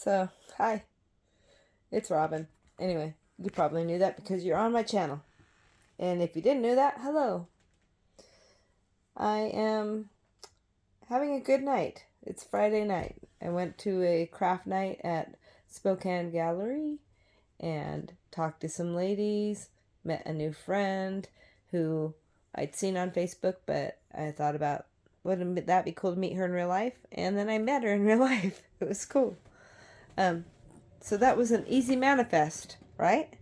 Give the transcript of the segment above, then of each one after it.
So, hi, it's Robin. Anyway, you probably knew that because you're on my channel. And if you didn't know that, hello. I am having a good night. It's Friday night. I went to a craft night at Spokane Gallery and talked to some ladies, met a new friend who I'd seen on Facebook, but I thought about wouldn't that be cool to meet her in real life? And then I met her in real life. It was cool. Um, so that was an easy manifest, right?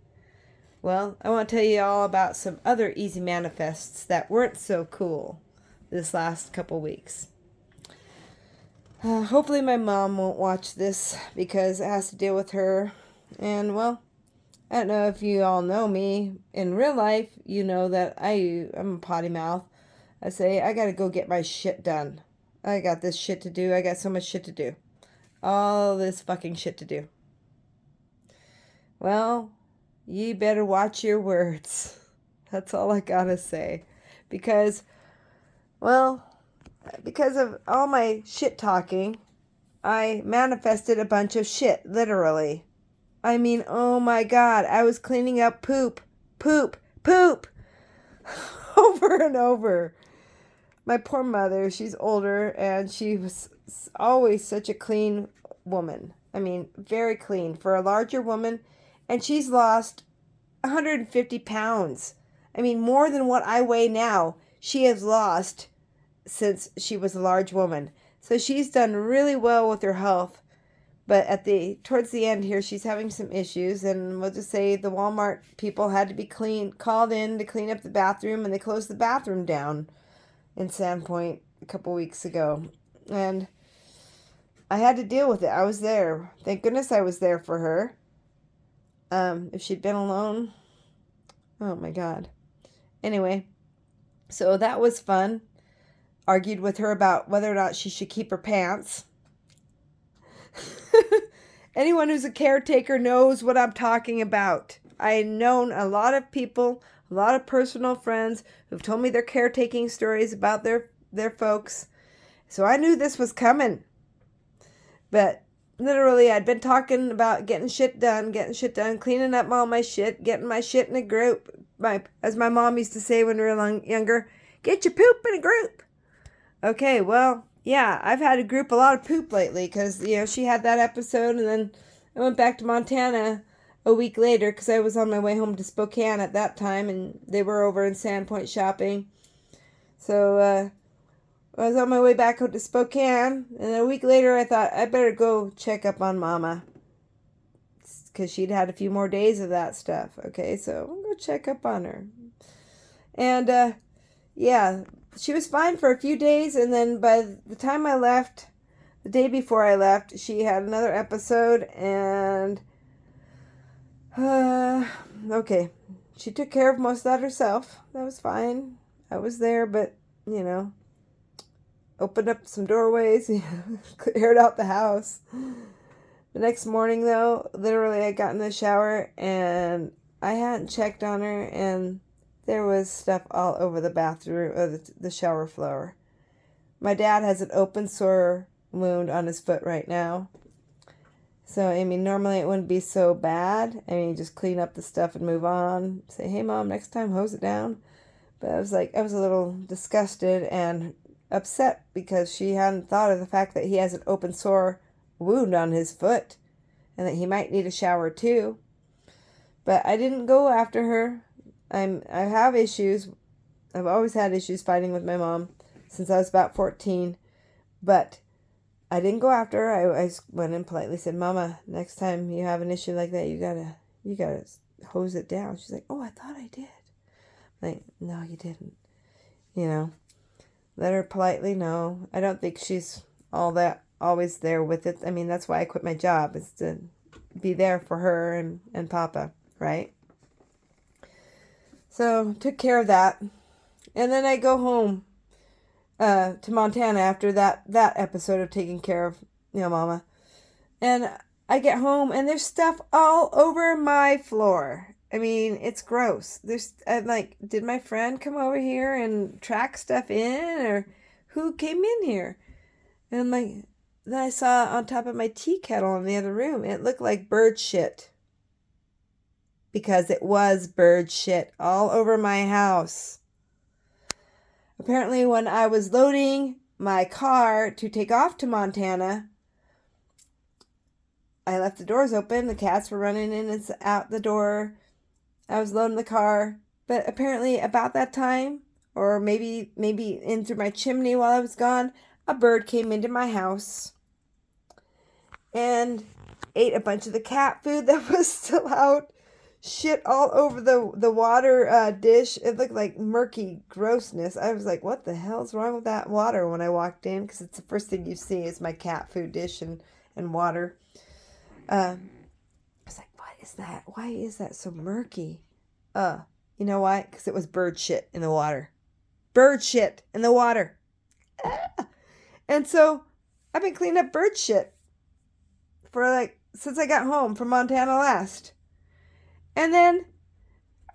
Well, I want to tell you all about some other easy manifests that weren't so cool this last couple weeks. Hopefully, my mom won't watch this because it has to deal with her. And, well, I don't know if you all know me in real life, you know that I'm a potty mouth. I say, I gotta go get my shit done. I got this shit to do. I got so much shit to do. All this fucking shit to do. Well, you better watch your words. That's all I gotta say. Because, well, because of all my shit talking, I manifested a bunch of shit, literally. I mean, oh my god, I was cleaning up poop, poop, poop, over and over. My poor mother, she's older, and she was always such a clean woman. I mean, very clean for a larger woman, and she's lost 150 pounds. I mean, more than what I weigh now, she has lost since she was a large woman. So she's done really well with her health. But towards the end here, she's having some issues, and we'll just say the Walmart people had to be called in to clean up the bathroom, and they closed the bathroom down in Sandpoint a couple weeks ago. And I had to deal with it. I was there. Thank goodness I was there for her. If she'd been alone, oh my god. Anyway, so that was fun. Argued with her about whether or not she should keep her pants. Anyone who's a caretaker knows what I'm talking about. I've known a lot of people, a lot of personal friends who've told me their caretaking stories about their folks. So I knew this was coming. But literally, I'd been talking about getting shit done, cleaning up all my shit, getting my shit in a group. As my mom used to say when we were younger, get your poop in a group. Okay, well, yeah, I've had a lot of poop lately because, she had that episode, and then I went back to Montana a week later because I was on my way home to Spokane at that time, and they were over in Sandpoint shopping. So, I was on my way back to Spokane, and a week later I thought I better go check up on Mama because she'd had a few more days of that stuff. Okay, so I'll go check up on her. And, yeah, she was fine for a few days, and then by the time I left, the day before I left, she had another episode, and okay, she took care of most of that herself. That was fine. I was there, but opened up some doorways, cleared out the house. The next morning, though, literally, I got in the shower and I hadn't checked on her, and there was stuff all over the bathroom, or the shower floor. My dad has an open sore wound on his foot right now. So, I mean, normally it wouldn't be so bad. I mean, just clean up the stuff and move on. Say, hey, Mom, next time, hose it down. But I was a little disgusted and upset because she hadn't thought of the fact that he has an open sore wound on his foot and that he might need a shower too. But I didn't go after her. I have issues. I've always had issues fighting with my mom since I was about 14. But I didn't go after her. I went and politely said, Mama, next time you have an issue like that, you gotta hose it down. She's like, oh, I thought I did. I'm like, no, you didn't. Let her politely know. I don't think she's all that always there with it. I mean, that's why I quit my job, is to be there for her and Papa, right? So, took care of that. And then I go home to Montana after that episode of taking care of, Mama. And I get home and there's stuff all over my floor. I mean, it's gross. I'm like, did my friend come over here and track stuff in, or who came in here? And I'm like, then I saw on top of my tea kettle in the other room, it looked like bird shit. Because it was bird shit all over my house. Apparently, when I was loading my car to take off to Montana, I left the doors open. The cats were running in and out the door. I was loading the car. But apparently, about that time, or maybe in through my chimney while I was gone, a bird came into my house and ate a bunch of the cat food that was still out. Shit all over the water dish. It looked like murky grossness. I was like, what the hell's wrong with that water when I walked in? Because it's the first thing you see is my cat food dish and water. I was like, what is that? Why is that so murky? You know why? Because it was bird shit in the water. Bird shit in the water. And so I've been cleaning up bird shit for since I got home from Montana last. And then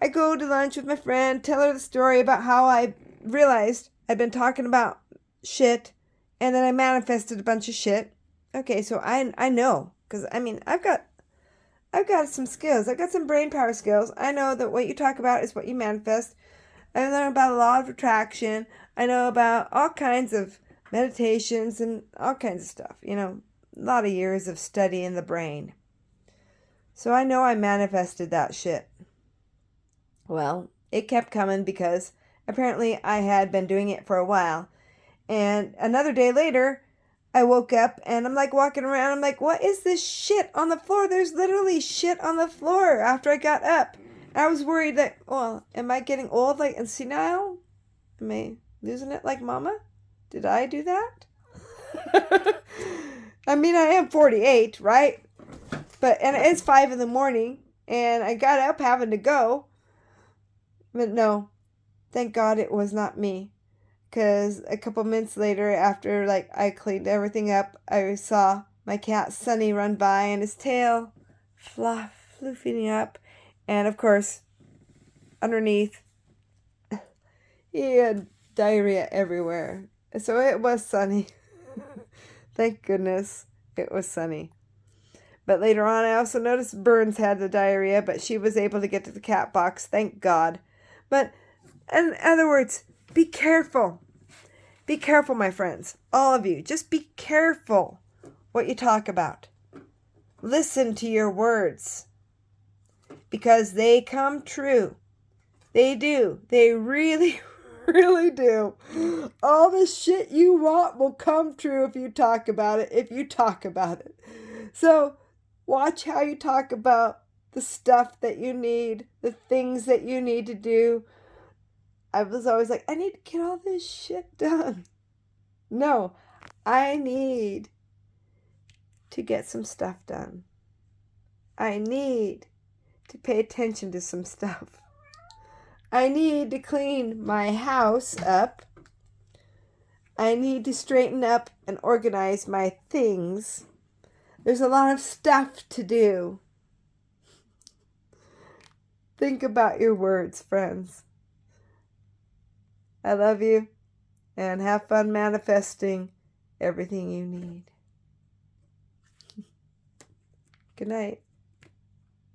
I go to lunch with my friend, tell her the story about how I realized I'd been talking about shit, and then I manifested a bunch of shit. Okay, so I know, because I've got some skills. I've got some brain power skills. I know that what you talk about is what you manifest. I learned about the law of attraction. I know about all kinds of meditations and all kinds of stuff. A lot of years of studying the brain. So I know I manifested that shit. Well, it kept coming because apparently I had been doing it for a while. And another day later, I woke up and I'm walking around. I'm like, what is this shit on the floor? There's literally shit on the floor after I got up. I was worried that, am I getting old and senile? Am I losing it like mama? Did I do that? I am 48, right? And it's 5 a.m, and I got up having to go. But no, thank God it was not me. Because a couple minutes later, after I cleaned everything up, I saw my cat Sunny run by, and his tail floofing up. And of course, underneath, he had diarrhea everywhere. So it was Sunny. Thank goodness it was Sunny. But later on, I also noticed Burns had the diarrhea, but she was able to get to the cat box. Thank God. But in other words, be careful. Be careful, my friends. All of you. Just be careful what you talk about. Listen to your words. Because they come true. They do. They really, really do. All the shit you want will come true if you talk about it. So, watch how you talk about the stuff that you need, the things that you need to do. I was always like, I need to get all this shit done. No, I need to get some stuff done. I need to pay attention to some stuff. I need to clean my house up. I need to straighten up and organize my things. There's a lot of stuff to do. Think about your words, friends. I love you, and have fun manifesting everything you need. Good night.